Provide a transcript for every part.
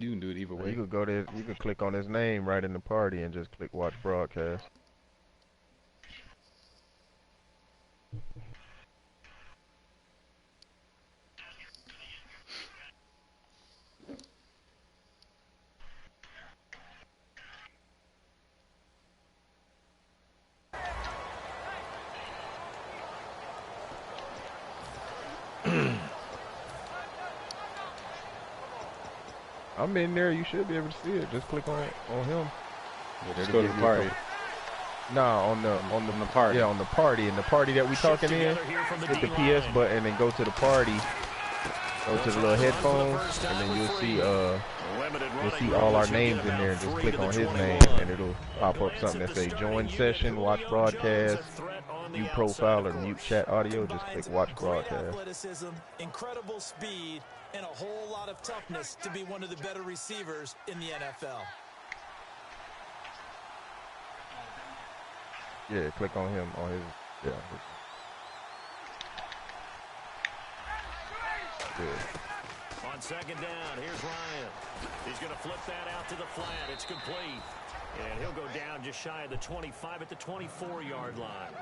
You can do it either way. You could go there. You could click on his name right in the party and just click watch broadcast. I'm in there. You should be able to see it. Just click on him. Yeah, just go to the party. Nah, on the party. Yeah, on the party. And the party that we talking in, hit the PS button and go to the party. Go to the little headphones, and then you'll see all our names in there. Just click on his name, and it'll pop up something that say join session, watch broadcast, view profile, or mute chat audio. Just click watch broadcast. Incredible speed and a whole lot of toughness to be one of the better receivers in the NFL. Yeah, click on him on his On second down, here's Ryan. He's going to flip that out to the flat. It's complete. And he'll go down just shy of the 25 at the 24-yard line.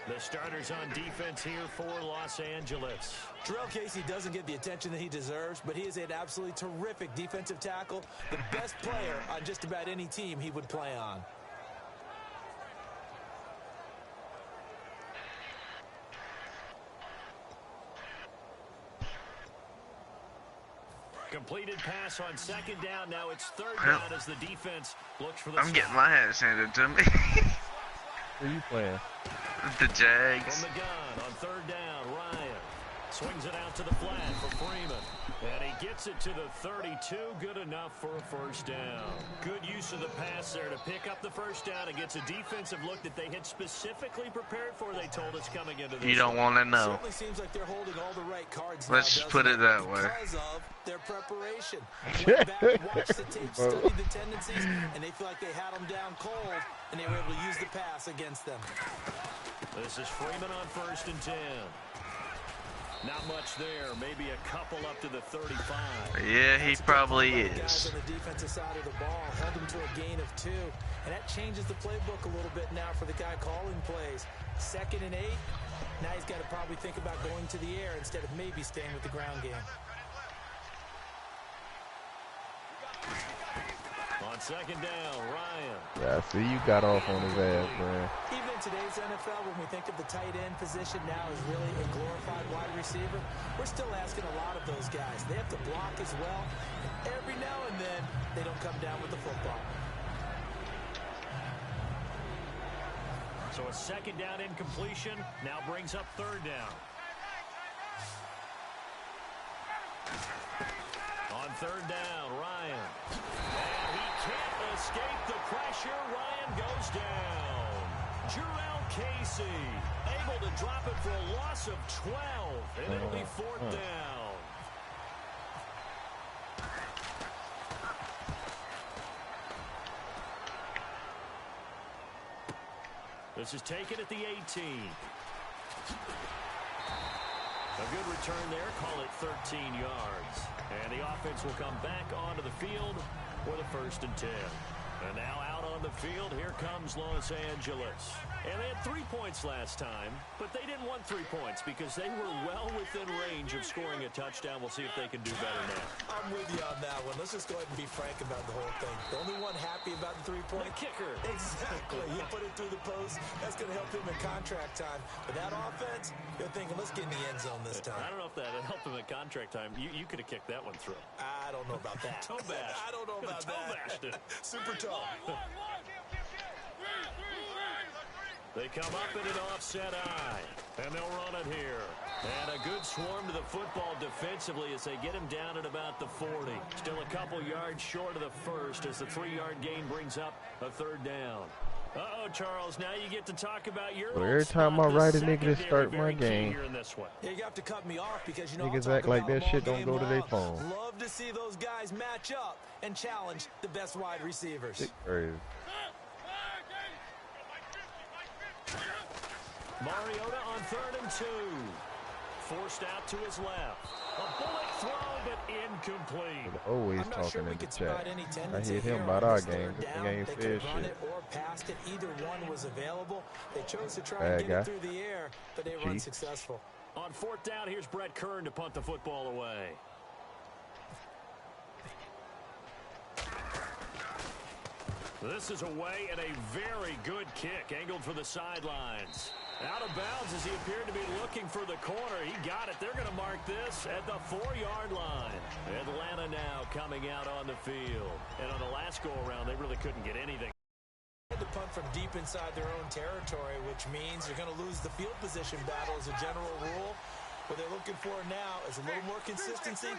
The starters on defense here for Los Angeles. Terrell Casey doesn't get the attention that he deserves, but he is an absolutely terrific defensive tackle, the best player on just about any team he would play on. Completed pass on second down. Now it's third down as the defense looks for the I'm getting my ass handed to me. Who are you playing? The Jags. From the gun on third down, Ryan swings it out to the flat for Freeman. And he gets it to the 32. Good enough for a first down. Good use of the pass there to pick up the first down. It gets a defensive look that they had specifically prepared for, they told us, coming into this. You don't want to know. It certainly seems like they're holding all the right cards. Let's just put it that way. Because of their preparation. Went back, watched the tape, studied the tendencies, and they feel like they had them down cold, and they were able to use the pass against them. This is Freeman on 1st and 10. Not much there. Maybe a couple up to the 35. Yeah, he probably is. Guys on the defensive side of the ball held him to a gain of 2. And that changes the playbook a little bit now for the guy calling plays. 2nd and 8. Now he's got to probably think about going to the air instead of maybe staying with the ground game. On second down, Ryan. Yeah, see, you got off on his ass, man. Even in today's NFL, when we think of the tight end position now as really a glorified wide receiver, we're still asking a lot of those guys. They have to block as well. And every now and then, they don't come down with the football. So a second down incompletion now brings up third down. On third down, Ryan. And he can't escape the pressure. Ryan goes down. Terrell Casey able to drop it for a loss of 12. And it'll be 4th down. This is taken at the 18. A good return there, call it 13 yards. And the offense will come back onto the field for the 1st and 10. And now out on the field, here comes Los Angeles. And they had 3 points last time, but they didn't want 3 points because they were well within range of scoring a touchdown. We'll see if they can do better now. I'm with you on that one. Let's just go ahead and be frank about the whole thing. The only one happy about the 3-point kicker. Exactly. He put it through the post. That's going to help him in contract time. But that offense, you're thinking, let's get in the end zone this time. I don't know if that would help him in contract time. You could have kicked that one through. I don't know about that. Toe bash. I don't know about that. Super toe. They come up in an offset eye, and they'll run it here. And a good swarm to the football defensively as they get him down at about the 40. Still a couple yards short of the first as the 3-yard gain brings up a third down. Uh-oh, Charles, now you get to talk about your Well, every time I ride a nigga to start my game, you have to cut me off because, you know, niggas act like that shit don't go to their phone. Love to see those guys match up and challenge the best wide receivers. Crazy. Mariota on 3rd and 2. Forced out to his left. A bullet throw, but incomplete. Always talking in the chat. I hit him about our game. The game said shit. Or passed it. Either one was available. They chose to try and get it through the air, but they were unsuccessful. On fourth down, here's Brett Kern to punt the football away. This is away and a very good kick, angled for the sidelines. Out of bounds as he appeared to be looking for the corner. He got it. They're going to mark this at the 4-yard line. Atlanta now coming out on the field. And on the last go-around, they really couldn't get anything. To punt from deep inside their own territory, which means you're going to lose the field position battle as a general rule. What they're looking for now is a little more consistency,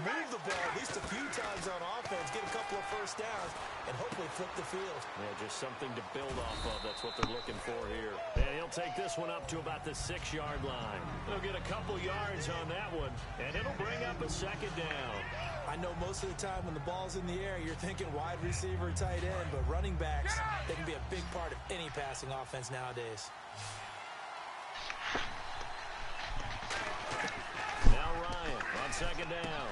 move the ball at least a few times on offense, get a couple of first downs, and hopefully flip the field. Yeah, just something to build off of. That's what they're looking for here. And he'll take this one up to about the 6-yard line. They'll get a couple yards on that one, and it'll bring up a second down. I know most of the time when the ball's in the air, you're thinking wide receiver, tight end, but running backs, they can be a big part of any passing offense nowadays. Now Ryan on second down.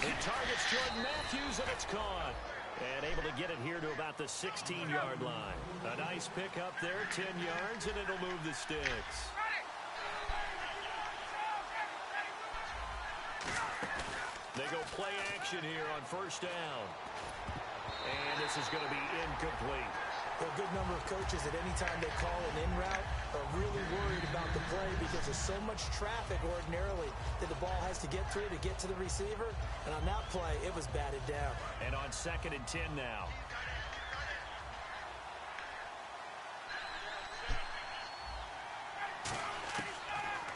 He targets Jordan Matthews, and it's caught. And able to get it here to about the 16-yard line. A nice pick up there, 10 yards, and it'll move the sticks. They go play action here on first down. And this is going to be incomplete. There are a good number of coaches at any time they call an in route are really worried about the play because there's so much traffic ordinarily that the ball has to get through to get to the receiver. And on that play, it was batted down. And on 2nd and 10 now.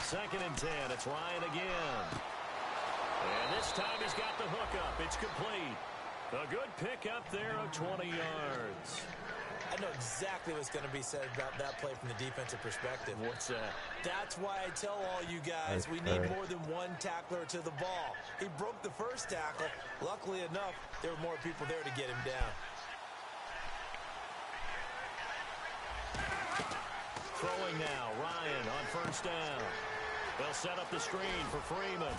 Second and 10. It's Ryan again. And this time he's got the hookup. It's complete. A good pickup there of 20 yards. I know exactly what's going to be said about that play from the defensive perspective. What's that? That's why I tell all you guys we need more than one tackler to the ball. He broke the first tackle. Luckily enough, there were more people there to get him down. Throwing now, Ryan on first down. They'll set up the screen for Freeman.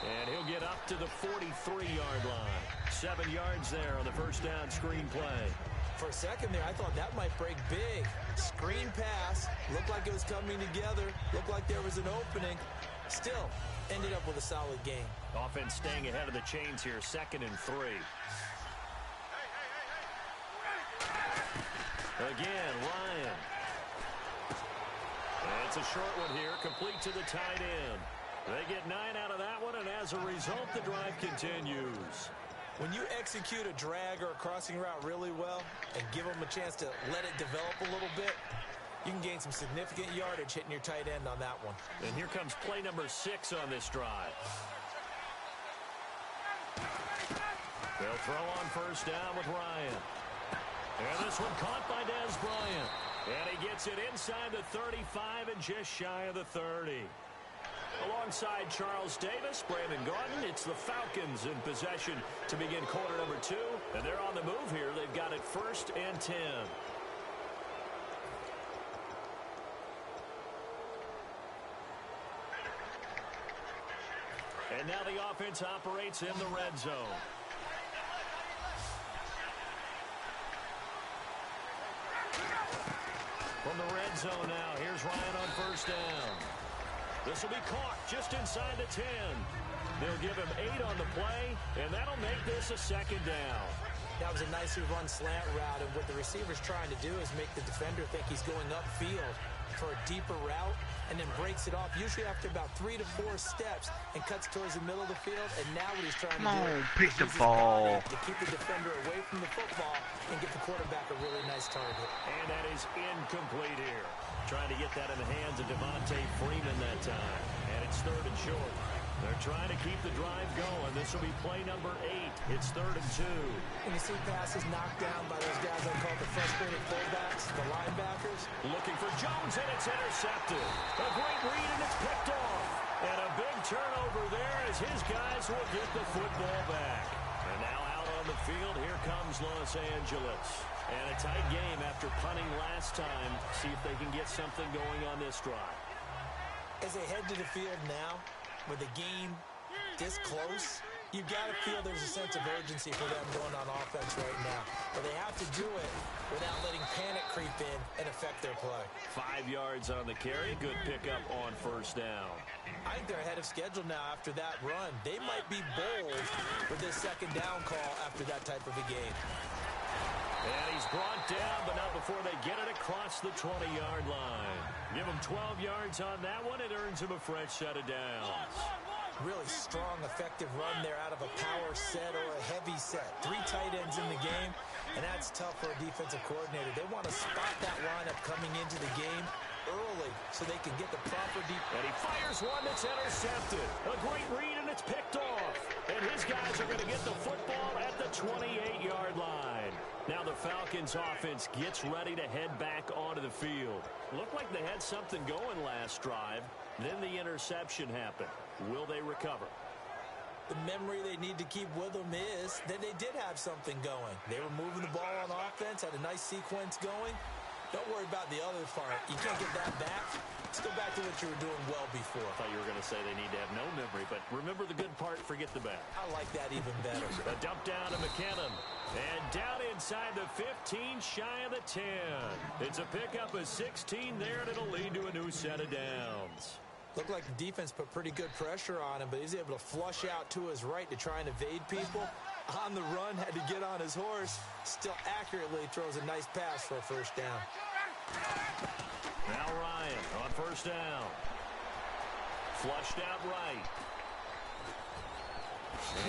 And he'll get up to the 43-yard line. 7 yards there on the first down screen play. For a second there, I thought that might break big. Screen pass. Looked like it was coming together. Looked like there was an opening. Still, ended up with a solid game. Offense staying ahead of the chains here. 2nd and 3. Again, Ryan. It's a short one here, complete to the tight end. They get 9 out of that one, and as a result, the drive continues. When you execute a drag or a crossing route really well and give them a chance to let it develop a little bit, you can gain some significant yardage hitting your tight end on that one. And here comes play number 6 on this drive. They'll throw on first down with Ryan. And this one caught by Dez Bryant. And he gets it inside the 35 and just shy of the 30. Alongside Charles Davis, Brandon Gaudin, it's the Falcons in possession to begin quarter number 2. And they're on the move here. They've got it 1st and 10. And now the offense operates in the red zone. From the red zone now, here's Ryan on first down. This will be caught just inside the 10. They'll give him 8 on the play, and that'll make this a 2nd down. That was a nicely run slant route, and what the receiver's trying to do is make the defender think he's going upfield for a deeper route, and then breaks it off, usually after about 3 to 4 steps, and cuts towards the middle of the field. And now what he's trying to do pick is the use his ball body to keep the defender away from the football and get the quarterback a really nice target. And that is incomplete here. Trying to get that in the hands of Devontae Freeman that time. And it's 3rd and short. They're trying to keep the drive going. This will be play number 8. It's 3rd and 2. When you see passes knocked down by those guys I call the frustrated fullbacks, the linebackers. Looking for Jones, and it's intercepted. A great read, and it's picked off. And a big turnover there as his guys will get the football back. And now out on the field, here comes Los Angeles. And a tight game after punting last time. See if they can get something going on this drive. As they head to the field now, with the game this close, You've got to feel there's a sense of urgency for them going on offense right now. But they have to do it without letting panic creep in and affect their play. 5 yards on the carry. Good pickup on first down. I think they're ahead of schedule now after that run. They might be bold with this second down call after that type of a game. And he's brought down, but not before they get it across the 20-yard line. Give him 12 yards on that one. It earns him a fresh set of downs. Really strong, effective run there out of a power set or a heavy set. 3 tight ends in the game, and that's tough for a defensive coordinator. They want to spot that lineup coming into the game early so they can get the proper deep. And he fires one that's intercepted. A great read, and it's picked off. And his guys are going to get the football at the 28-yard line. Now the Falcons offense gets ready to head back onto the field. Looked like they had something going last drive. Then the interception happened. Will they recover? The memory they need to keep with them is that they did have something going. They were moving the ball on offense, had a nice sequence going. Don't worry about the other part. You can't get that back. Let's go back to what you were doing well before. I thought you were going to say they need to have no memory, but remember the good part, forget the bad. I like that even better. A dump down to McKinnon. And down inside the 15, shy of the 10. It's a pickup of 16 there, and it'll lead to a new set of downs. Looked like the defense put pretty good pressure on him, but he's able to flush out to his right to try and evade people. On the run, had to get on his horse. Still accurately throws a nice pass for a first down. Now Ryan on first down. Flushed out right.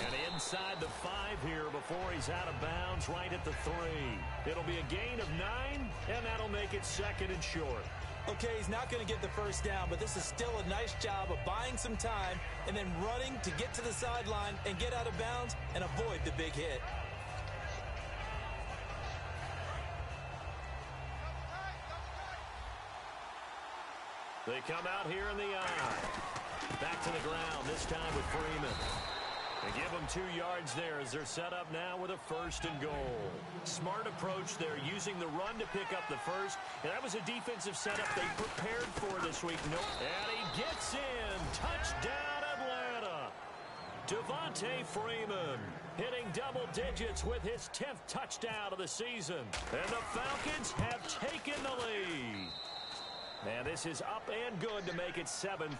And inside the 5 here before he's out of bounds, right at the 3. It'll be a gain of 9, and that'll make it second and short. Okay, he's not going to get the first down, but this is still a nice job of buying some time and then running to get to the sideline and get out of bounds and avoid the big hit. They come out here in the eye. Back to the ground, this time with Freeman. They give them 2 yards there as they're set up now with a first and goal. Smart approach there, using the run to pick up the first. And that was a defensive setup they prepared for this week. And he gets in. Touchdown, Atlanta. Devontae Freeman hitting double digits with his 10th touchdown of the season. And the Falcons have taken the lead. And this is up and good to make it 7-3.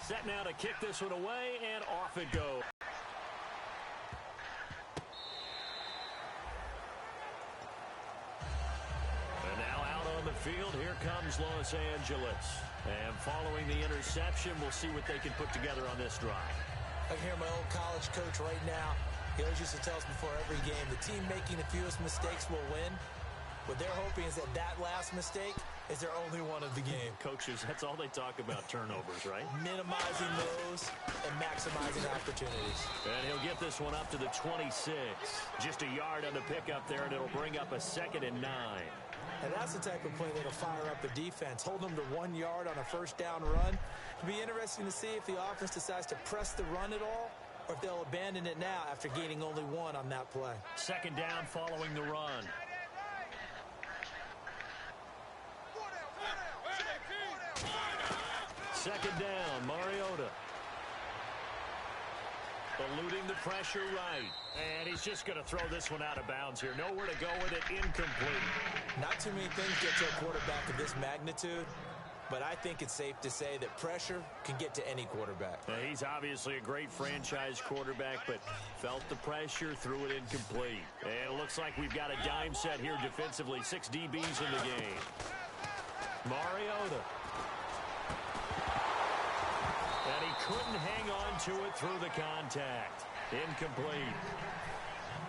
Set now to kick this one away, and off it goes. And now out on the field, here comes Los Angeles. And following the interception, we'll see what they can put together on this drive. I can hear my old college coach right now. He always used to tell us before every game, the team making the fewest mistakes will win. What they're hoping is that that last mistake is their only one of the game. Coaches, that's all they talk about, turnovers, right? Minimizing those and maximizing opportunities. And he'll get this one up to the 26. Just a yard on the pickup there, and it'll bring up a 2nd and 9. And that's the type of play that'll fire up the defense. Hold them to 1 yard on a first down run. It'll be interesting to see if the offense decides to press the run at all, or if they'll abandon it now after gaining only 1 on that play. 2nd down following the run. Second down, Mariota. Eluding the pressure right. And he's just going to throw this one out of bounds here. Nowhere to go with it, incomplete. Not too many things get to a quarterback of this magnitude, but I think it's safe to say that pressure can get to any quarterback. He's obviously a great franchise quarterback, but felt the pressure, threw it incomplete. And it looks like we've got a dime set here defensively. 6 DBs in the game. Mariota. And he couldn't hang on to it through the contact. Incomplete.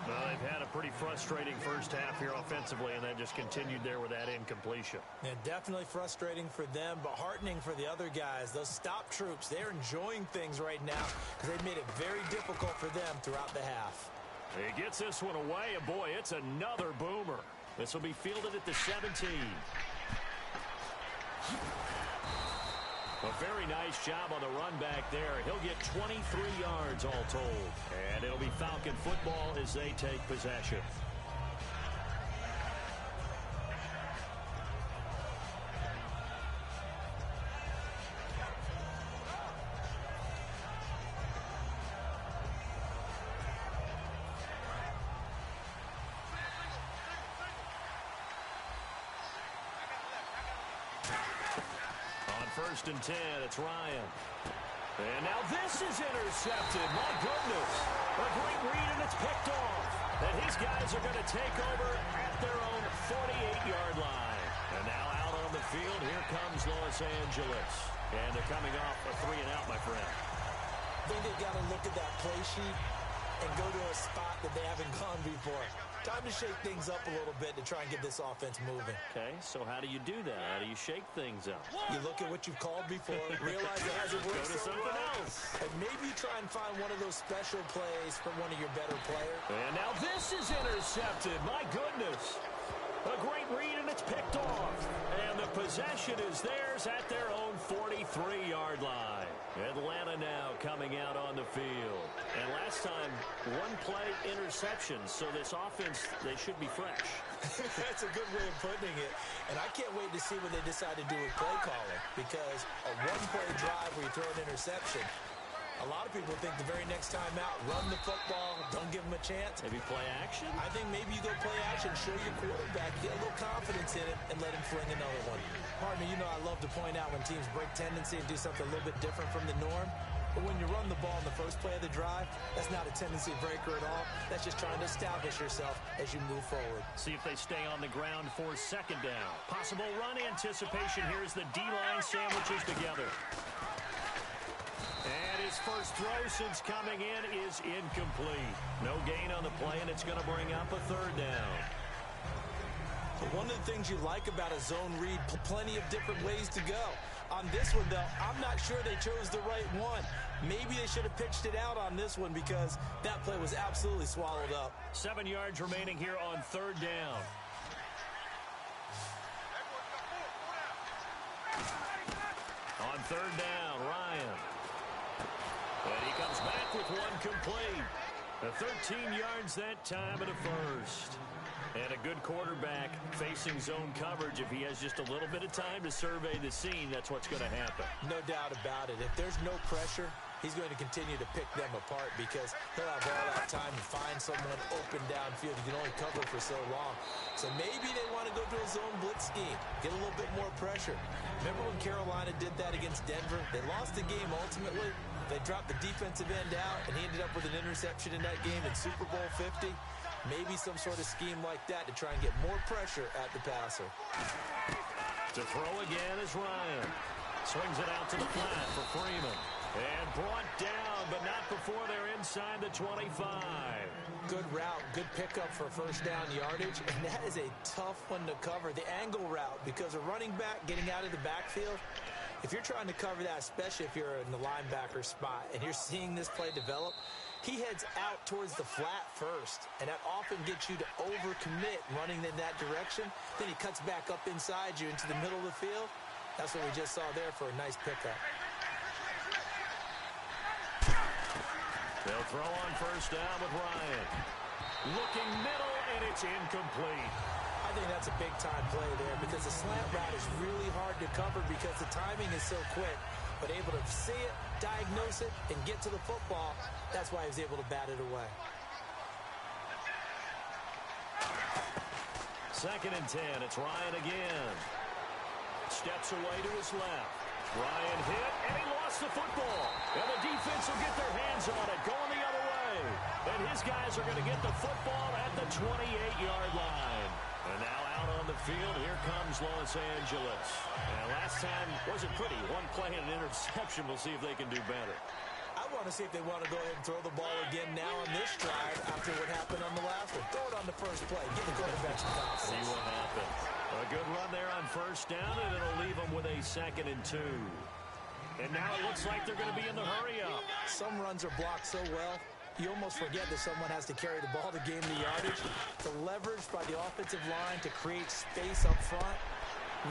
Well, they've had a pretty frustrating first half here offensively, and that just continued there with that incompletion. Yeah, definitely frustrating for them, but heartening for the other guys. Those stop troops, they're enjoying things right now because they've made it very difficult for them throughout the half. He gets this one away, and boy, it's another boomer. This will be fielded at the 17. A very nice job on the run back there. He'll get 23 yards all told. And it'll be Falcon football as they take possession. first and 10. It's Ryan. And now this is intercepted. My goodness. A great read, and it's picked off. And his guys are going to take over at their own 48-yard line. And now out on the field, here comes Los Angeles. And they're coming off a 3-and-out, my friend. I think they've got to look at that play sheet and go to a spot that they haven't gone before. Time to shake things up a little bit to try and get this offense moving. Okay, so how do you do that? How do you shake things up? You look at what you've called before, realize it hasn't worked Go to so something well, else. and maybe try and find one of those special plays from one of your better players. And now this is intercepted. My goodness. A great read, and it's picked off. And the possession is theirs at their own 43-yard line. Atlanta now coming out on the field. And last time, one play interception. So this offense, they should be fresh. That's a good way of putting it. And I can't wait to see what they decide to do with play calling. Because a one-play drive where you throw an interception, a lot of people think the very next time out, run the football, don't give them a chance. Maybe play action? I think maybe you go play action, show your quarterback, get a little confidence in it, and let him fling another one. Partner, you know I love to point out when teams break tendency and do something a little bit different from the norm. But when you run the ball in the first play of the drive, that's not a tendency breaker at all. That's just trying to establish yourself as you move forward. See if they stay on the ground for second down. Possible run anticipation here as the D-line sandwiches together. And his first throw since coming in is incomplete. No gain on the play, and it's going to bring up a third down. One of the things you like about a zone read, plenty of different ways to go. On this one, though, I'm not sure they chose the right one. Maybe they should have pitched it out on this one because that play was absolutely swallowed up. 7 yards remaining here on third down. On third down, Ryan. And he comes back with one complete. 13 yards that time at a first. And a good quarterback facing zone coverage. If he has just a little bit of time to survey the scene, that's what's going to happen. No doubt about it. If there's no pressure, he's going to continue to pick them apart because he'll have all that time to find someone open downfield. You can only cover for so long. So maybe they want to go to a zone blitz scheme, get a little bit more pressure. Remember when Carolina did that against Denver? They lost the game ultimately. They dropped the defensive end out, and he ended up with an interception in that game in Super Bowl 50. Maybe some sort of scheme like that to try and get more pressure at the passer. To throw again is Ryan. Swings it out to the flat for Freeman. And brought down, but not before they're inside the 25. Good route, good pickup for first down yardage, and that is a tough one to cover, the angle route, because a running back getting out of the backfield, if you're trying to cover that, especially if you're in the linebacker spot and you're seeing this play develop, he heads out towards the flat first, and that often gets you to overcommit running in that direction. Then he cuts back up inside you into the middle of the field. That's what we just saw there for a nice pickup. They'll throw on first down with Ryan. Looking middle, and it's incomplete. I think that's a big-time play there because the slant route is really hard to cover because the timing is so quick. But able to see it, diagnose it, and get to the football, that's why he was able to bat it away. Second and 10, it's Ryan again. Steps away to his left. Ryan hit, and he lost the football. And the defense will get their hands on it, going the other way. And his guys are going to get the football at the 28-yard line. And now out on the field, here comes Los Angeles. And last time wasn't pretty. One play and an interception. We'll see if they can do better. I want to see if they want to go ahead and throw the ball again now on this drive after what happened on the last one. Throw it on the first play. Give the quarterback some confidence. See what happens. A good run there on first down, and it'll leave them with a 2nd and 2. And now it looks like they're going to be in the hurry-up. Some runs are blocked so well, you almost forget that someone has to carry the ball to gain the yardage. The leverage by the offensive line to create space up front,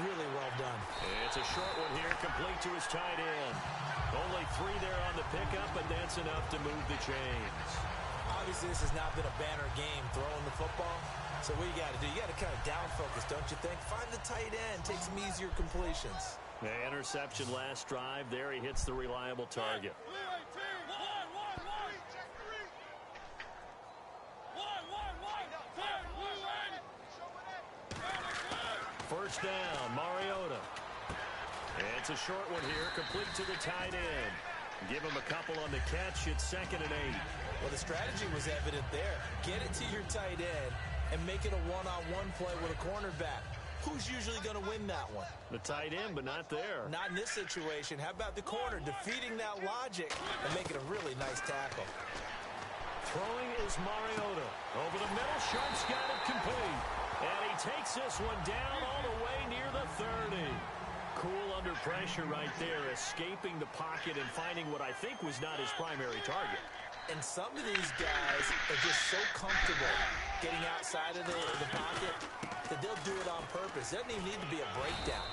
really well done. It's a short one here, complete to his tight end. Only 3 there on the pickup, but that's enough to move the chains. Obviously, this has not been a banner game throwing the football. So what you got to do, you got to kind of down focus, don't you think? Find the tight end, take some easier completions. The interception last drive. There he hits the reliable target. First down, Mariota. It's a short one here, complete to the tight end. Give him a couple on the catch. It's 2nd and 8. Well, the strategy was evident there. Get it to your tight end and make it a one-on-one play with a cornerback. Who's usually going to win that one? The tight end, but not there. Not in this situation. How about the corner defeating that logic and making a really nice tackle? Throwing is Mariota. Over the middle, Sharp's got it complete. And he takes this one down all the way near the 30. Cool under pressure right there, escaping the pocket and finding what I think was not his primary target. And some of these guys are just so comfortable getting outside of the pocket that they'll do it on purpose. It doesn't even need to be a breakdown.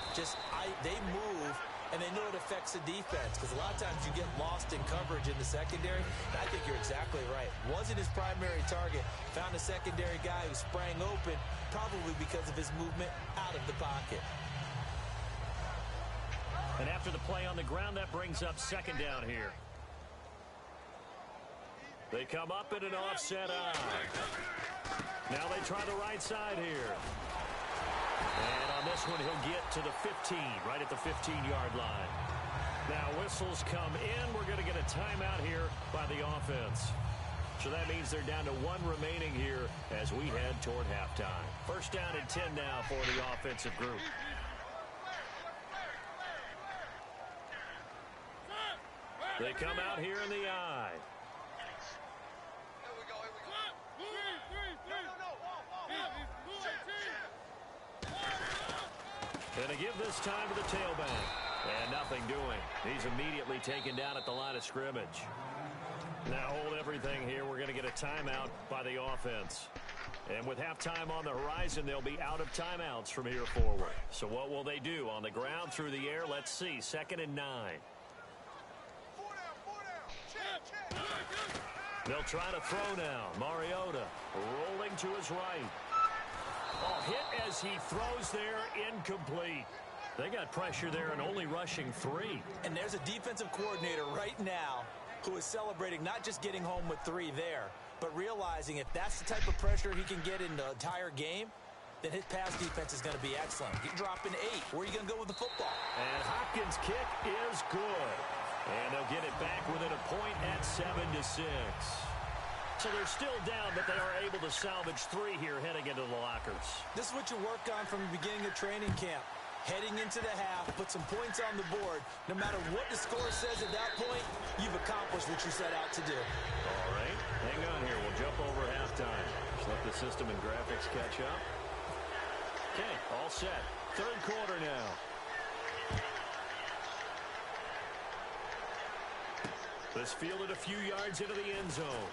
They move, and they know it affects the defense, because a lot of times you get lost in coverage in the secondary. And I think you're exactly right. Wasn't his primary target. Found a secondary guy who sprang open, probably because of his movement out of the pocket. And after the play on the ground, that brings up 2nd down here. They come up in an offset eye. Now they try the right side here. And on this one, he'll get to the 15, right at the 15-yard line. Now whistles come in. We're going to get a timeout here by the offense. So that means they're down to 1 remaining here as we head toward halftime. 1st down and 10 now for the offensive group. They come out here in the eye. And they give this time to the tailback. And nothing doing. He's immediately taken down at the line of scrimmage. Now hold everything here. We're going to get a timeout by the offense. And with halftime on the horizon, they'll be out of timeouts from here forward. So what will they do? On the ground, through the air? Let's see. 2nd and 9. They'll try to throw now. Mariota rolling to his right. Oh, hit as he throws there, incomplete. They got pressure there and only rushing 3. And there's a defensive coordinator right now who is celebrating not just getting home with 3 there, but realizing if that's the type of pressure he can get in the entire game, then his pass defense is going to be excellent. You're dropping 8. Where are you going to go with the football? And Hopkins' kick is good. And they'll get it back within a point at 7-6. So they're still down, but they are able to salvage 3 here heading into the lockers. This is what you worked on from the beginning of training camp. Heading into the half, put some points on the board. No matter what the score says at that point, you've accomplished what you set out to do. All right, hang on here. We'll jump over halftime. Just let the system and graphics catch up. Okay, all set. 3rd quarter now. This fielded a few yards into the end zone.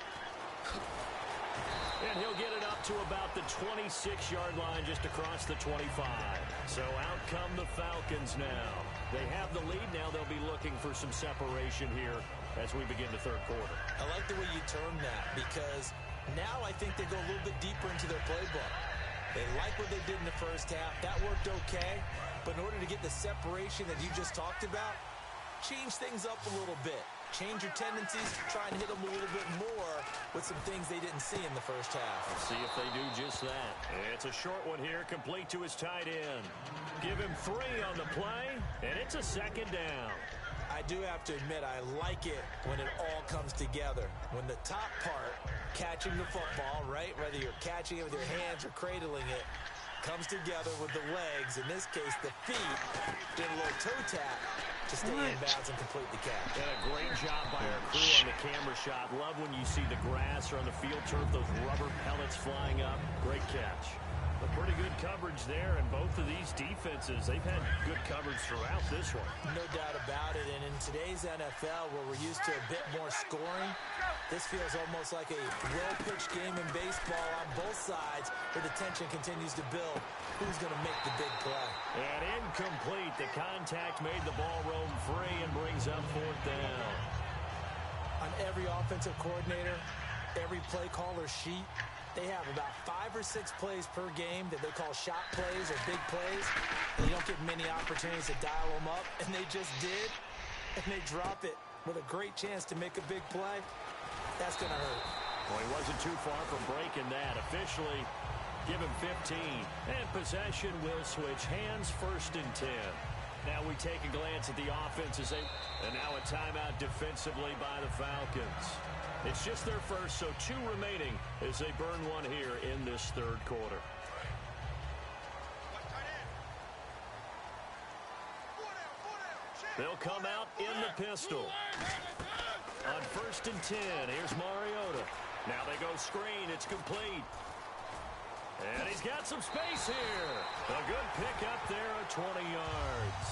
And he'll get it up to about the 26-yard line, just across the 25. So out come the Falcons now. They have the lead now. They'll be looking for some separation here as we begin the 3rd quarter. I like the way you term that, because now I think they go a little bit deeper into their playbook. They like what they did in the first half. That worked okay. But in order to get the separation that you just talked about, change things up a little bit. Change your tendencies, try and hit them a little bit more with some things they didn't see in the first half. Let's see if they do just that. It's a short one here, complete to his tight end. Give him 3 on the play, and it's a 2nd down. I do have to admit, I like it when it all comes together. When the top part, catching the football, right, whether you're catching it with your hands or cradling it, comes together with the legs, in this case the feet, did a little toe tap to stay in bounds and complete the catch. And a great job by our crew on the camera shot. Love when you see the grass or on the field turf, those rubber pellets flying up. Great catch. But pretty good coverage there, and both of these defenses, they've had good coverage throughout this one. No doubt about it, and in today's NFL, where we're used to a bit more scoring, this feels almost like a well-pitched game in baseball on both sides, where the tension continues to build. Who's going to make the big play? And incomplete. The contact made the ball roam free and brings up 4th down. On every offensive coordinator, every play caller sheet, they have about 5 or 6 plays per game that they call shot plays or big plays. And you don't get many opportunities to dial them up, and they just did. And they drop it with a great chance to make a big play. That's going to hurt. Well, he wasn't too far from breaking that. Officially, give him 15. And possession will switch hands, 1st and 10. Now we take a glance at the offense and now a timeout defensively by the Falcons. It's just their first, so 2 remaining as they burn one here in this third quarter. They'll come out in the pistol. On 1st and 10, here's Mariota. Now they go screen. It's complete. And he's got some space here. A good pick up there at 20 yards.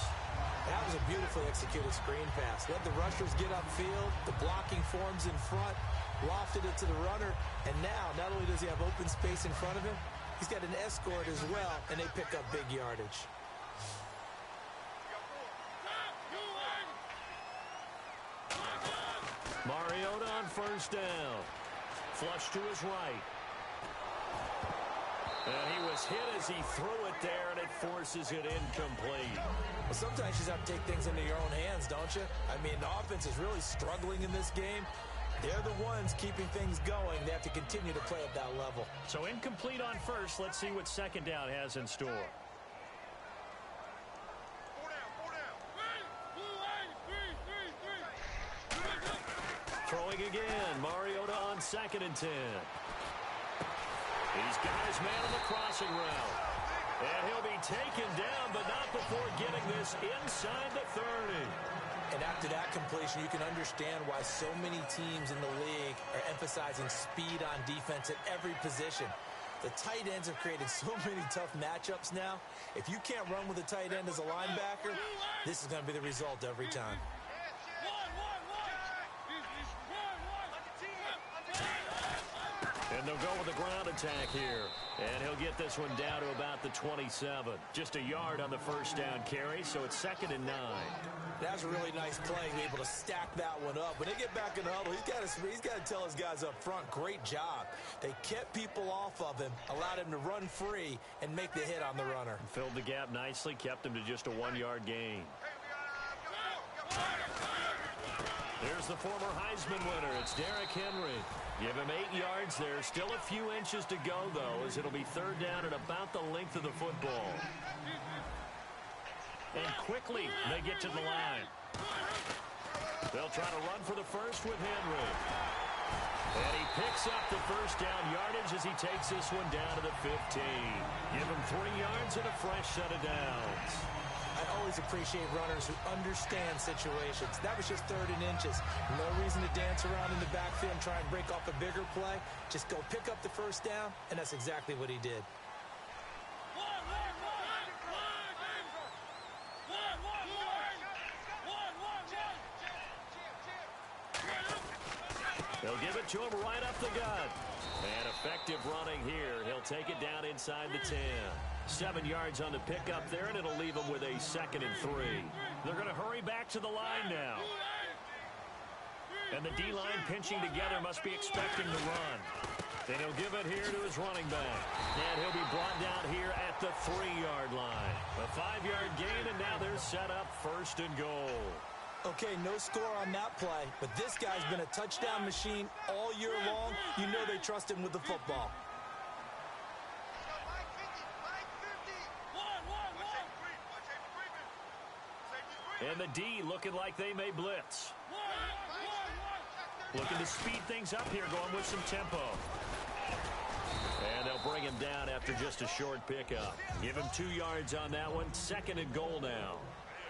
That was a beautifully executed screen pass. Let the rushers get upfield. The blocking forms in front. Lofted it to the runner. And now, not only does he have open space in front of him, he's got an escort as well, and they pick up big yardage. Mariota on 1st down. Flush to his right. And he was hit as he threw it there, and it forces it incomplete. Well, sometimes you just have to take things into your own hands, don't you? I mean, the offense is really struggling in this game. They're the ones keeping things going. They have to continue to play at that level. So incomplete on 1st. Let's see what 2nd down has in store. Throwing again. Mariota on 2nd and 10. He's got his man on the crossing route. And he'll be taken down, but not before getting this inside the 30. And after that completion, you can understand why so many teams in the league are emphasizing speed on defense at every position. The tight ends have created so many tough matchups now. If you can't run with a tight end as a linebacker, this is going to be the result every time. And they'll go with a ground attack here. And he'll get this one down to about the 27. Just a yard on the 1st down carry, so it's 2nd and 9. That was a really nice play, to be able to stack that one up. When they get back in the huddle, he's got to tell his guys up front, great job. They kept people off of him, allowed him to run free, and make the hit on the runner. Filled the gap nicely, kept him to just a 1-yard gain. There's the former Heisman winner. It's Derrick Henry. Give him 8 yards there. Still a few inches to go, though, as it'll be 3rd down at about the length of the football. And quickly they get to the line. They'll try to run for the first with Henry. And he picks up the 1st down yardage as he takes this one down to the 15. Give him 3 yards and a fresh set of downs. I always appreciate runners who understand situations. That was just 3rd and inches. No reason to dance around in the backfield and try and break off a bigger play. Just go pick up the 1st down, and that's exactly what he did. They'll give it to him right up the gut. And effective running here. He'll take it down inside the 10. 7 yards on the pickup there, and it'll leave him with a 2nd and 3. They're going to hurry back to the line now. And the D-line pinching together, must be expecting to run. Then he'll give it here to his running back. And he'll be brought down here at the 3-yard line. A 5-yard gain, and now they're set up 1st and goal. Okay, no score on that play, but this guy's been a touchdown machine all year long. You know they trust him with the football. And the D looking like they may blitz. Looking to speed things up here, going with some tempo. And they'll bring him down after just a short pickup. Give him 2 yards on that one. 2nd and goal now.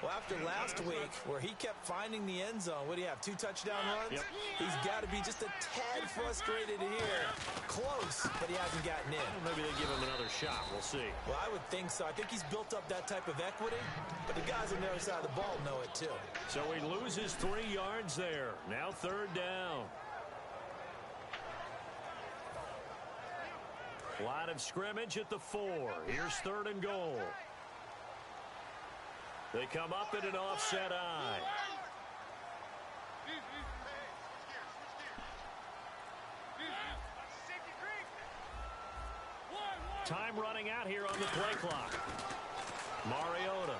Well, after last week, where he kept finding the end zone, what do you have, 2 touchdown runs? Yep. He's got to be just a tad frustrated here. Close, but he hasn't gotten in. Well, maybe they give him another shot. We'll see. Well, I would think so. I think he's built up that type of equity, but the guys on the other side of the ball know it too. So he loses 3 yards there. Now 3rd down. Line of scrimmage at the 4. Here's 3rd and goal. They come up in an offset eye. Time running out here on the play clock. Mariota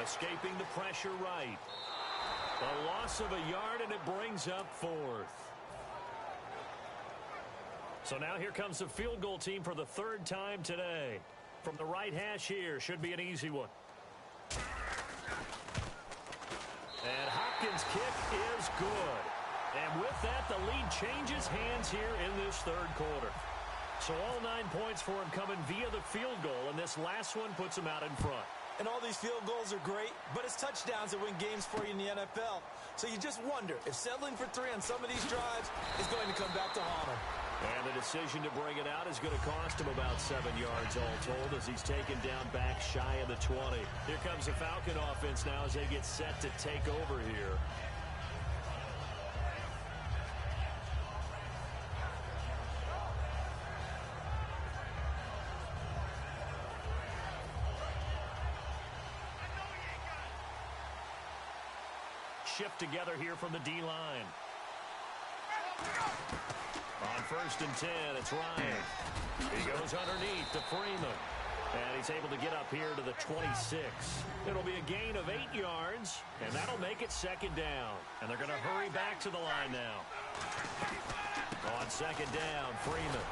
escaping the pressure right. A loss of a yard, and it brings up 4th. So now here comes the field goal team for the 3rd time today. From the right hash here, should be an easy one. And Hopkins' kick is good. And with that, the lead changes hands here in this third quarter. So all 9 points for him coming via the field goal, and this last one puts him out in front. And all these field goals are great, but it's touchdowns that win games for you in the NFL. So you just wonder if settling for 3 on some of these drives is going to come back to haunt him. And the decision to bring it out is going to cost him about 7 yards all told as he's taken down back shy of the 20. Here comes the Falcon offense now as they get set to take over here. Shift together here from the D-line. On 1st and 10, it's Ryan. He goes underneath to Freeman. And he's able to get up here to the 26. It'll be a gain of 8 yards, and that'll make it 2nd down. And they're going to hurry back to the line now. On 2nd down, Freeman.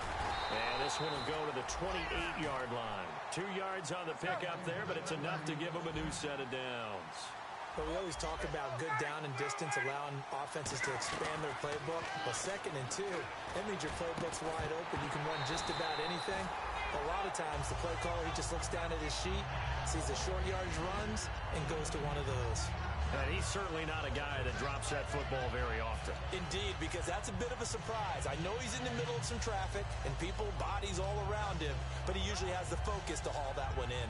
And this one will go to the 28-yard line. 2 yards on the pickup there, but it's enough to give them a new set of downs. But we always talk about good down and distance, allowing offenses to expand their playbook. Well, 2nd and 2, that means your playbook's wide open. You can run just about anything. But a lot of times, the play caller, he just looks down at his sheet, sees the short yardage runs, and goes to one of those. And he's certainly not a guy that drops that football very often. Indeed, because that's a bit of a surprise. I know he's in the middle of some traffic, and people, bodies all around him, but he usually has the focus to haul that one in.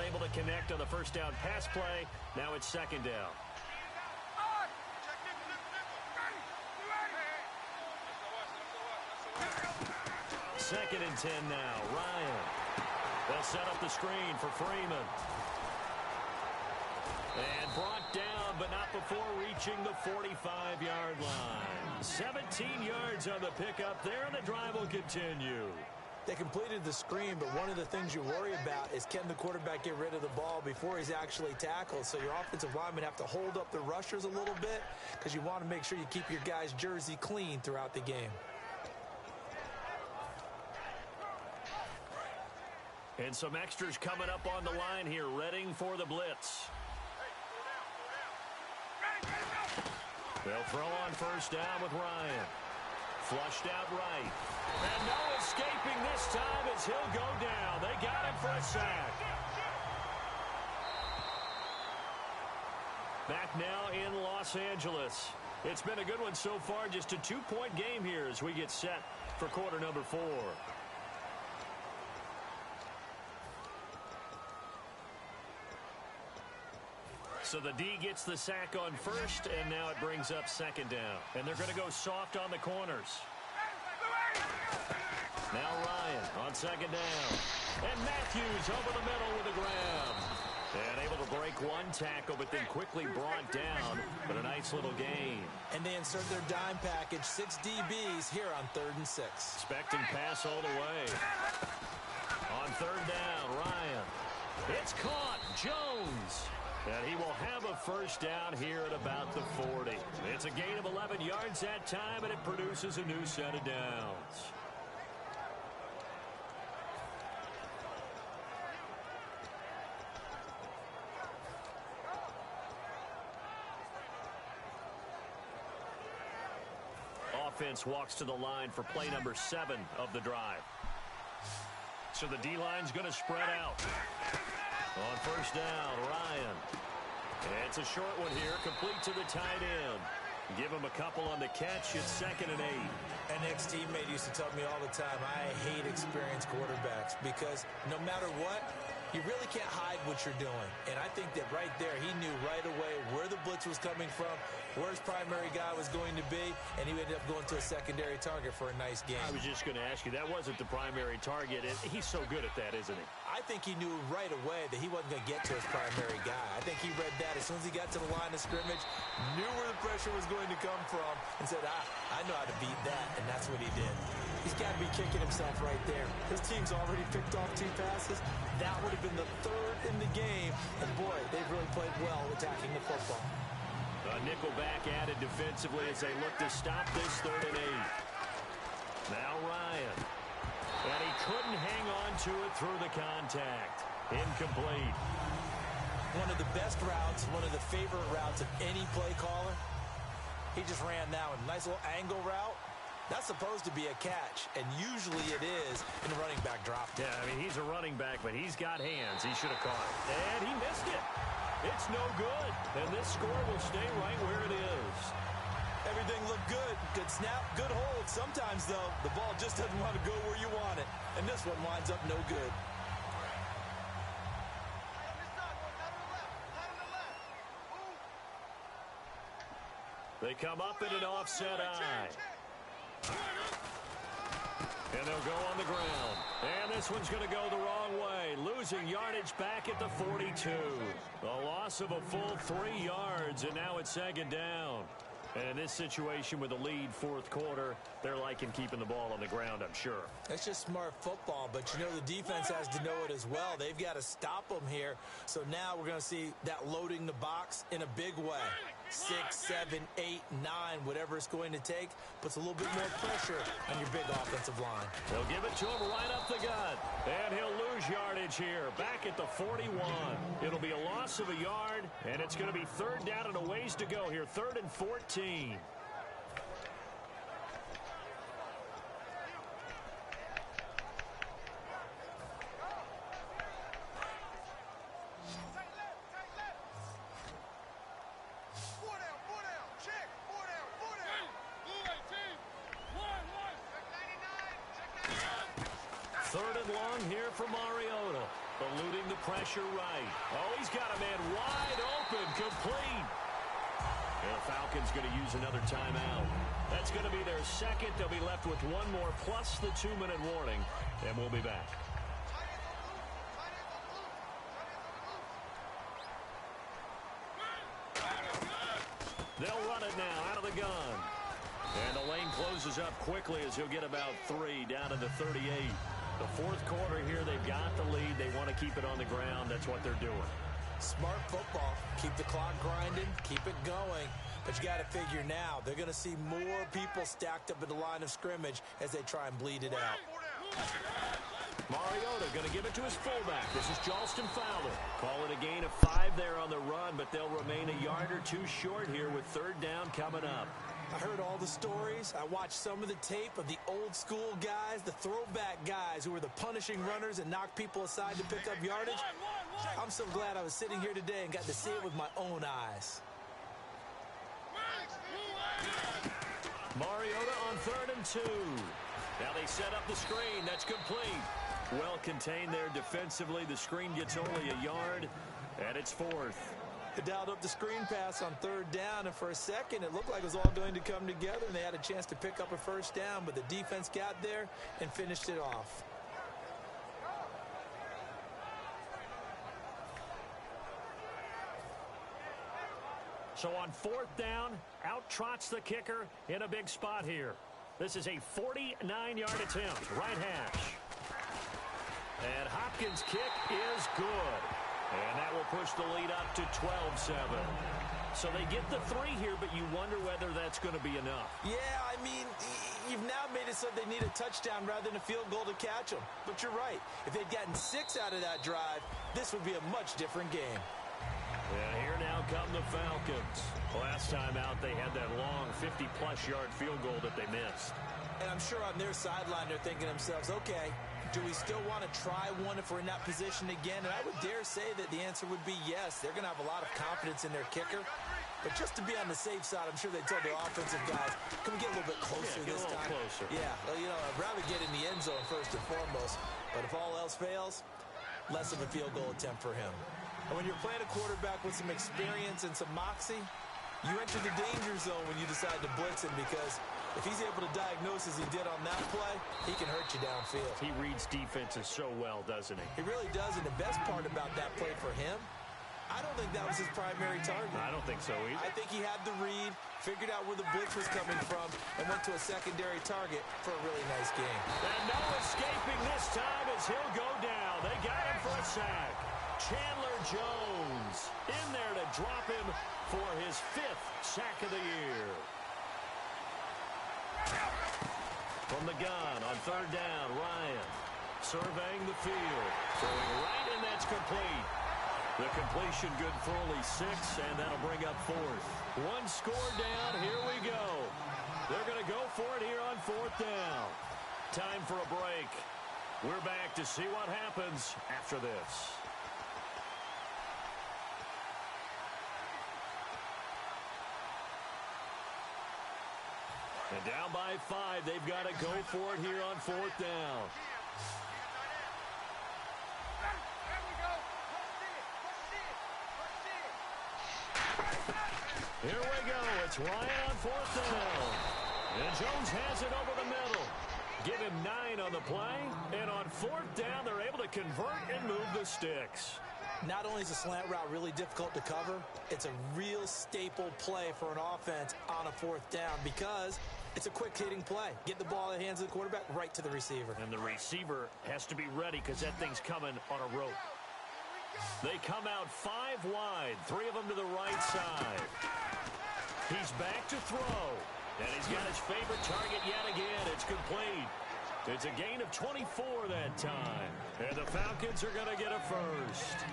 Unable to connect on the 1st down pass play. Now it's 2nd down. 2nd and 10 now. Ryan. They'll set up the screen for Freeman. And brought down, but not before reaching the 45-yard line. 17 yards on the pickup there, and the drive will continue. They completed the screen, but one of the things you worry about is can the quarterback get rid of the ball before he's actually tackled. So your offensive linemen have to hold up the rushers a little bit because you want to make sure you keep your guy's jersey clean throughout the game. And some extras coming up on the line here, readying for the blitz. They'll throw on 1st down with Ryan. Flushed out right. And no escaping this time as he'll go down. They got him for a sack. Back now in Los Angeles. It's been a good one so far. Just a 2-point game here as we get set for quarter number 4. So the D gets the sack on 1st, and now it brings up 2nd down. And they're going to go soft on the corners. Now Ryan on 2nd down. And Matthews over the middle with a grab. And able to break one tackle, but then quickly brought down. But a nice little gain. And they insert their dime package, 6 DBs here on 3rd and 6. Expecting pass all the way. On 3rd down, Ryan. It's caught. Jones. And he will have a 1st down here at about the 40. It's a gain of 11 yards that time, and it produces a new set of downs. Offense walks to the line for play number 7 of the drive. So the D-line's going to spread out. On 1st down, Ryan. It's a short one here, complete to the tight end. Give him a couple on the catch. It's 2nd and 8. An ex-teammate used to tell me all the time, I hate experienced quarterbacks because no matter what, you really can't hide what you're doing. And I think that right there, he knew right away where the blitz was coming from, where his primary guy was going to be, and he ended up going to a secondary target for a nice game. I was just going to ask you, that wasn't the primary target. He's so good at that, isn't he? I think he knew right away that he wasn't going to get to his primary guy. I think he read that as soon as he got to the line of scrimmage, knew where the pressure was going to come from, and said, I know how to beat that, and that's what he did. He's got to be kicking himself right there. His team's already picked off 2 passes. That would have been the 3rd in the game. And, boy, they've really played well attacking the football. A nickel back added defensively as they look to stop this 3rd and 8. Now Ryan. And he couldn't hang on to it through the contact. Incomplete. One of the best routes, one of the favorite routes of any play caller. He just ran that one. Nice little angle route. That's supposed to be a catch, and usually it is, and the running back dropped it. Yeah, I mean, he's a running back, but he's got hands. He should have caught it. And he missed it. It's no good. And this score will stay right where it is. Everything looked good. Good snap, good hold. Sometimes, though, the ball just doesn't want to go where you want it. And this one winds up no good. They come up in an offset eye. And they'll go on the ground. And this one's going to go the wrong way. Losing yardage back at the 42. A loss of a full 3 yards, and now it's second down. And in this situation with a lead fourth quarter, they're liking keeping the ball on the ground, I'm sure. That's just smart football, but you know the defense has to know it as well. They've got to stop them here. So now we're going to see that loading the box in a big way. 6, 7, 8, 9, whatever it's going to take, puts a little bit more pressure on your big offensive line. They'll give it to him right up the gut. And he'll lose yardage here, back at the 41. It'll be a loss of a yard, and it's going to be third down and a ways to go here, 3rd and 14. Third and long here for Mariota. Eluding the pressure right. Oh, he's got a man wide open, complete. And the Falcons going to use another timeout. That's going to be their second. They'll be left with one more plus the 2-minute warning. And we'll be back. They'll run it now out of the gun. And the lane closes up quickly as he'll get about 3 down to the 38. The fourth quarter here, they've got the lead. They want to keep it on the ground. That's what they're doing. Smart football. Keep the clock grinding. Keep it going. But you got to figure now, they're going to see more people stacked up in the line of scrimmage as they try and bleed it out. Mariota going to give it to his fullback. This is Charleston Fowler. Call it a gain of 5 there on the run, but they'll remain a yard or 2 short here with third down coming up. I heard all the stories. I watched some of the tape of the old school guys, the throwback guys who were the punishing runners and knocked people aside to pick up yardage. I'm so glad I was sitting here today and got to see it with my own eyes. Mariota on 3rd and 2. Now they set up the screen. That's complete. Well contained there defensively. The screen gets only a yard, and it's 4th. They dialed up the screen pass on 3rd down, and for a second it looked like it was all going to come together, and they had a chance to pick up a first down, but the defense got there and finished it off. So on 4th down, out trots the kicker in a big spot here. This is a 49-yard attempt, right hash. And Hopkins' kick is good. And that will push the lead up to 12-7. So they get the 3 here, but you wonder whether that's going to be enough. Yeah, I mean, you've now made it so they need a touchdown rather than a field goal to catch them. But you're right. If they'd gotten 6 out of that drive, this would be a much different game. And here now come the Falcons. Last time out, they had that long 50-plus yard field goal that they missed. And I'm sure on their sideline, they're thinking to themselves, okay, do we still want to try one if we're in that position again? And I would dare say that the answer would be yes. They're going to have a lot of confidence in their kicker. But just to be on the safe side, I'm sure they told their offensive guys, can we get a little bit closer this time? Closer. Yeah, well, you know, I'd rather get in the end zone first and foremost. But if all else fails, less of a field goal attempt for him. And when you're playing a quarterback with some experience and some moxie, you enter the danger zone when you decide to blitz him, because if he's able to diagnose as he did on that play, he can hurt you downfield. He reads defenses so well, doesn't he? He really does, and the best part about that play for him, I don't think that was his primary target. I don't think so either. I think he had the read, figured out where the blitz was coming from, and went to a secondary target for a really nice game. And no escaping this time as he'll go down. They got him for a sack. Chandler Jones in there to drop him for his 5th sack of the year. From the gun on 3rd down, Ryan surveying the field. Throwing right, and that's complete. The completion good for only 6, and that'll bring up 4th. 1 score down. Here we go. They're going to go for it here on 4th down. Time for a break. We're back to see what happens after this. And down by 5, they've got to go for it here on 4th down. Here we go. It's Ryan on 4th down. And Jones has it over the middle. Give him 9 on the play. And on 4th down, they're able to convert and move the sticks. Not only is a slant route really difficult to cover, it's a real staple play for an offense on a 4th down because it's a quick-hitting play. Get the ball in the hands of the quarterback right to the receiver. And the receiver has to be ready because that thing's coming on a rope. They come out 5 wide, 3 of them to the right side. He's back to throw. And he's got his favorite target yet again. It's complete. It's a gain of 24 that time. And the Falcons are going to get a first.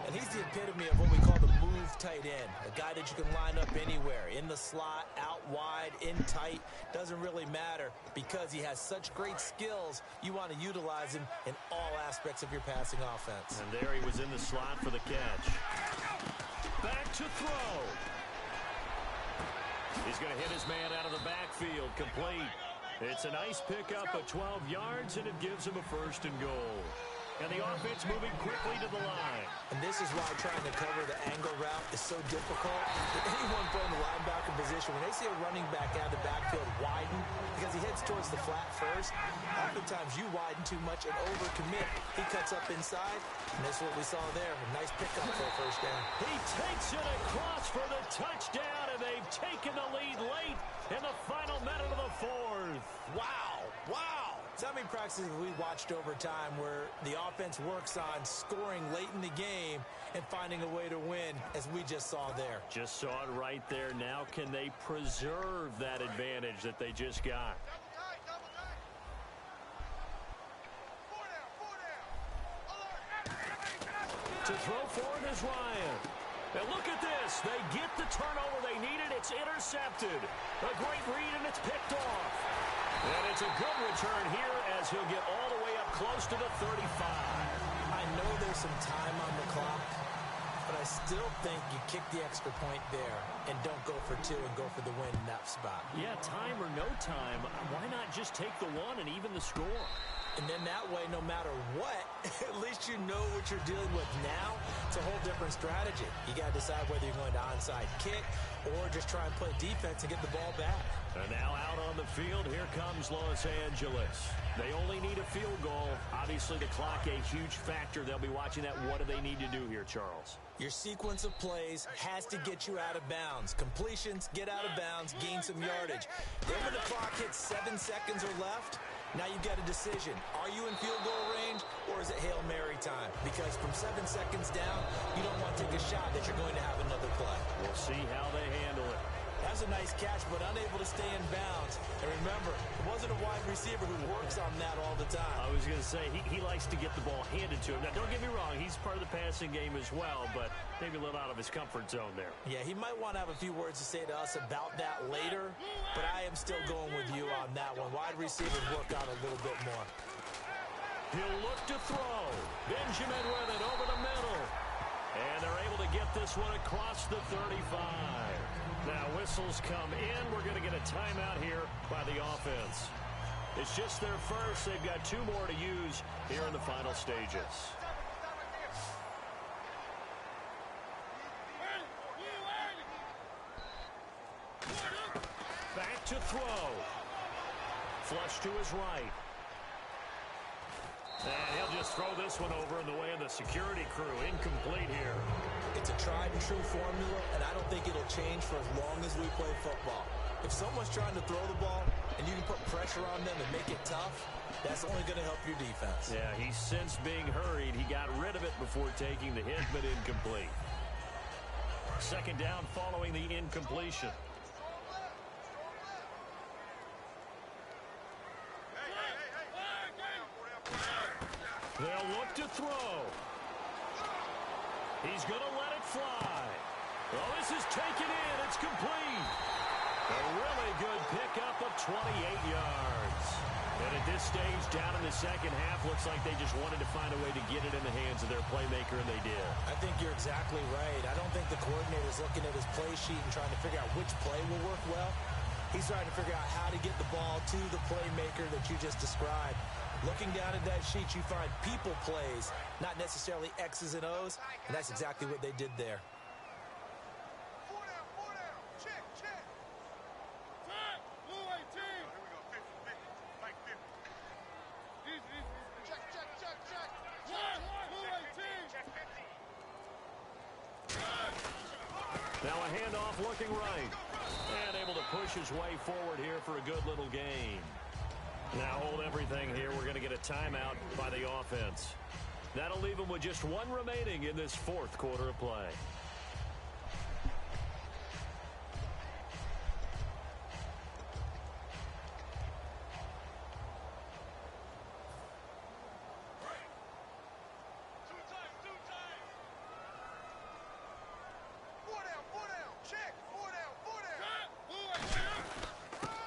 And he's the epitome of what we call the move tight end. A guy that you can line up anywhere. In the slot, out wide, in tight. Doesn't really matter because he has such great skills. You want to utilize him in all aspects of your passing offense. And there he was in the slot for the catch. Back to throw. He's going to hit his man out of the backfield. Complete. It's a nice pickup of 12 yards, and it gives him a 1st and goal. And the offense moving quickly to the line. And this is why trying to cover the angle route is so difficult. Anyone playing the linebacker position, when they see a running back out of the backfield widen, because he heads towards the flat first, oftentimes you widen too much and overcommit. He cuts up inside, and that's what we saw there. A nice pickup for a 1st down. He takes it across for the touchdown, and they've taken the lead late in the final minute of the 4th. Wow. Wow. So how many practices have we watched over time where the offense works on scoring late in the game and finding a way to win, as we just saw there? Just saw it right there. Now can they preserve that advantage that they just got? To throw forward is Ryan. And look at this. They get the turnover they needed. It's intercepted. A great read, and it's picked off. And it's a good return here as he'll get all the way up close to the 35. I know there's some time on the clock, but I still think you kick the extra point there and don't go for 2 and go for the win in that spot. Yeah, time or no time, why not just take the 1 and even the score? And then that way, no matter what, at least you know what you're dealing with now. It's a whole different strategy. You got to decide whether you're going to onside kick or just try and play defense and get the ball back. And now out on the field, here comes Los Angeles. They only need a field goal. Obviously, the clock a huge factor. They'll be watching that. What do they need to do here, Charles? Your sequence of plays has to get you out of bounds. Completions, get out of bounds, gain some yardage. Then when the clock hits 7 seconds or left, now you've got a decision. Are you in field goal range, or is it Hail Mary time? Because from 7 seconds down, you don't want to take a shot that you're going to have another play. We'll see how they handle it. That's a nice catch, but unable to stay in bounds. And remember, it wasn't a wide receiver who works on that all the time. I was going to say, he likes to get the ball handed to him. Now, don't get me wrong, he's part of the passing game as well, but maybe a little out of his comfort zone there. Yeah, he might want to have a few words to say to us about that later, but I am still going with you on that one. Wide receivers work out a little bit more. He'll look to throw. Benjamin with it over the middle. And they're able to get this one across the 35. Now whistles come in. We're going to get a timeout here by the offense. It's just their first. They've got 2 more to use here in the final stages. Back to throw. Flush to his right. And he'll just throw this one over in the way of the security crew. Incomplete here. It's a tried and true formula, and I don't think it'll change for as long as we play football. If someone's trying to throw the ball and you can put pressure on them and make it tough, that's only going to help your defense. Yeah, he's since being hurried. He got rid of it before taking the hit, but incomplete. 2nd down following the incompletion. They'll look to throw. He's going to let it fly. Oh, this is taken in. It's complete. A really good pickup of 28 yards. And at this stage, down in the second half, looks like they just wanted to find a way to get it in the hands of their playmaker, and they did. I think you're exactly right. I don't think the coordinator's looking at his play sheet and trying to figure out which play will work well. He's trying to figure out how to get the ball to the playmaker that you just described. Looking down at that sheet, you find people plays, not necessarily X's and O's, and that's exactly what they did there. Now a handoff looking right. And able to push his way forward here for a good little gain. Now hold everything here. We're going to get a timeout by the offense. That'll leave him with just one remaining in this fourth quarter of play.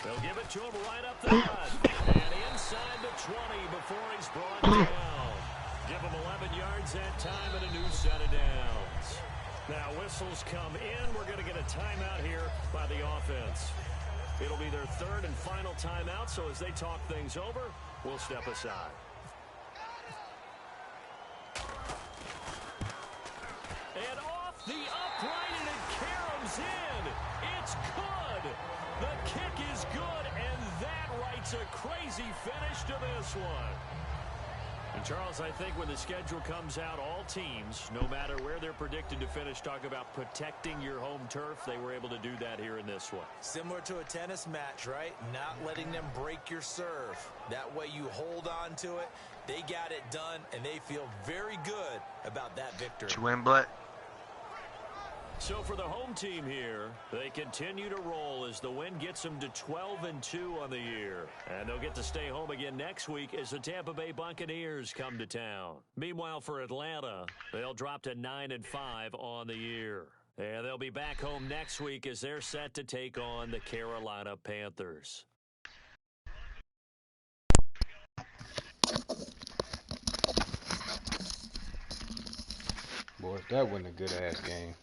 They'll give it to him right up the gut. And inside the 20 before he's brought down. Give him 11 yards that time and a new set of downs. Now whistles come in. We're going to get a timeout here by the offense. It'll be their third and final timeout, so as they talk things over, we'll step aside. And off the upright, and it caroms in. It's good. The kick is good, and that writes a crazy finish to this one. And, Charles, I think when the schedule comes out, all teams, no matter where they're predicted to finish, talk about protecting your home turf. They were able to do that here in this one. Similar to a tennis match, right? Not letting them break your serve. That way you hold on to it. They got it done, and they feel very good about that victory. Did you win, Black? So for the home team here, they continue to roll as the win gets them to 12-2 on the year. And they'll get to stay home again next week as the Tampa Bay Buccaneers come to town. Meanwhile, for Atlanta, they'll drop to 9-5 on the year. And they'll be back home next week as they're set to take on the Carolina Panthers. Boy, if that wasn't a good-ass game.